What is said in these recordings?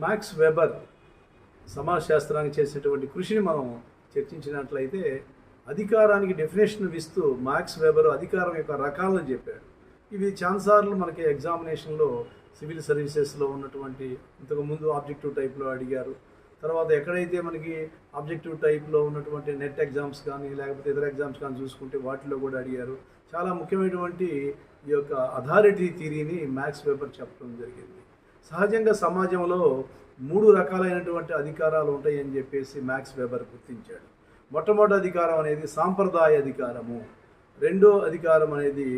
Max weber సమాజశాస్త్రానికి చేసేటువంటి కృషిని మనం చర్చించినట్లయితే అధికారానికి డెఫినేషన్ ఇస్తూ మ్యాక్స్ వెబర్ అధికారం యొక్క రకాలను చెప్పాడు. ఇవి చాలాసార్లు మనకి ఎగ్జామినేషన్లో సివిల్ సర్వీసెస్లో ఉన్నటువంటి ఇంతకుముందు ఆబ్జెక్టివ్ టైప్లో అడిగారు. తర్వాత ఎక్కడైతే మనకి ఆబ్జెక్టివ్ టైప్లో ఉన్నటువంటి నెట్ ఎగ్జామ్స్ కానీ లేకపోతే ఇతర ఎగ్జామ్స్ కానీ చూసుకుంటే వాటిలో కూడా అడిగారు. చాలా ముఖ్యమైనటువంటి ఈ యొక్క అథారిటీ థియరీని మ్యాక్స్ వెబర్ చెప్పడం జరిగింది. సహజంగా సమాజంలో 3 రకాలైనటువంటి అధికారాలు ఉంటాయి అని చెప్పేసి మ్యాక్స్ వెబర్ గుర్తించాడు. మొట్టమొదటి అధికారం అనేది సాంప్రదాయ అధికారము, రెండో అధికారం అనేది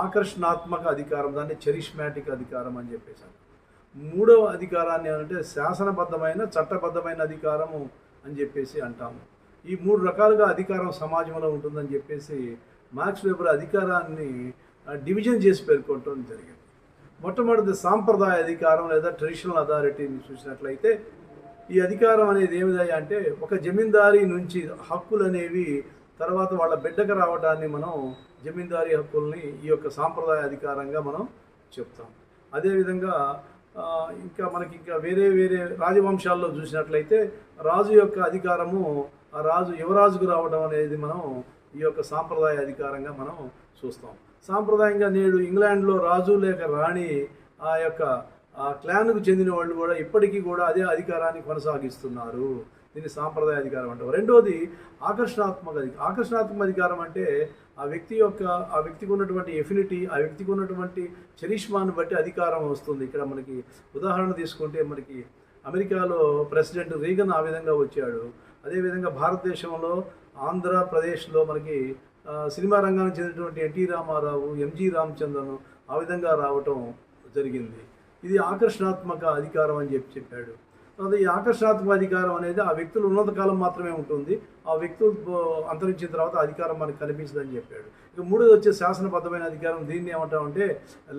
ఆకర్షణాత్మక అధికారం, దాన్ని చెరిష్మాటిక్ అధికారం అని చెప్పేసాను. మూడవ అధికారాన్ని అంటే శాసనబద్ధమైన చట్టబద్ధమైన అధికారము అని చెప్పేసి అంటాము. ఈ 3 రకాలుగా అధికారం సమాజంలో ఉంటుందని చెప్పేసి మ్యాక్స్ వెబర్ అధికారాన్ని డివిజన్ చేసి పేర్కొనడం జరిగింది. మొట్టమొదటి సాంప్రదాయ అధికారం లేదా ట్రెడిషనల్ అథారిటీని చూసినట్లయితే ఈ అధికారం అనేది ఏమిదా అంటే ఒక జమీందారీ నుంచి హక్కులు అనేవి తర్వాత వాళ్ళ బిడ్డకు రావడాన్ని మనం జమీందారీ హక్కుల్ని ఈ యొక్క సాంప్రదాయ అధికారంగా మనం చెప్తాం. అదేవిధంగా ఇంకా మనకి వేరే రాజవంశాల్లో చూసినట్లయితే రాజు యొక్క అధికారము ఆ రాజు యువరాజుకు రావడం అనేది మనం ఈ యొక్క సాంప్రదాయ అధికారంగా మనం చూస్తాం. సాంప్రదాయంగా నేడు ఇంగ్లాండ్లో రాజు లేక రాణి ఆ యొక్క క్లాన్కు చెందిన వాళ్ళు కూడా ఇప్పటికీ కూడా అదే అధికారాన్ని కొనసాగిస్తున్నారు. దీన్ని సాంప్రదాయ అధికారం అంటారు. రెండోది ఆకర్షణాత్మక అధికారం అంటే ఆ వ్యక్తికి ఉన్నటువంటి ఎఫినిటీ, ఆ వ్యక్తికి ఉన్నటువంటి చరిష్మాను బట్టి అధికారం వస్తుంది. ఇక్కడ మనకి ఉదాహరణ తీసుకుంటే మనకి అమెరికాలో ప్రెసిడెంట్ రీగన్ ఆ విధంగా వచ్చాడు. అదేవిధంగా భారతదేశంలో ఆంధ్రప్రదేశ్లో మనకి సినిమా రంగానికి చెందినటువంటి ఎన్టీ రామారావు, ఎంజి రామచంద్రన్ ఆ విధంగా రావటం జరిగింది. ఇది ఆకర్షణాత్మక అధికారం అని చెప్పాడు. తర్వాత ఈ ఆకర్షణాత్మక అధికారం అనేది ఆ వ్యక్తులు ఉన్నత కాలం మాత్రమే ఉంటుంది. ఆ వ్యక్తులు అంతరించిన తర్వాత అధికారం మనకు కనిపించదని చెప్పాడు. ఇక మూడోది వచ్చే శాసనబద్ధమైన అధికారం, దీన్ని ఏమంటామంటే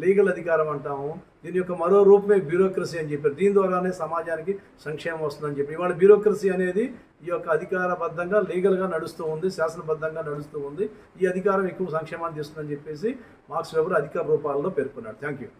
లీగల్ అధికారం అంటాము. దీని యొక్క మరో రూపమే బ్యూరోక్రసీ అని చెప్పారు. దీని ద్వారానే సమాజానికి సంక్షేమం వస్తుందని చెప్పి ఇవాళ బ్యూరోక్రసీ అనేది ఈ యొక్క అధికారబద్ధంగా లీగల్గా నడుస్తూ ఉంది, శాసనబద్ధంగా నడుస్తూ ఉంది. ఈ అధికారం ఎక్కువ సంక్షేమాన్ని తెస్తుందని చెప్పేసి మార్క్స్ వెబర్ అధికార రూపాలలో పేర్కొన్నాడు. Thank you.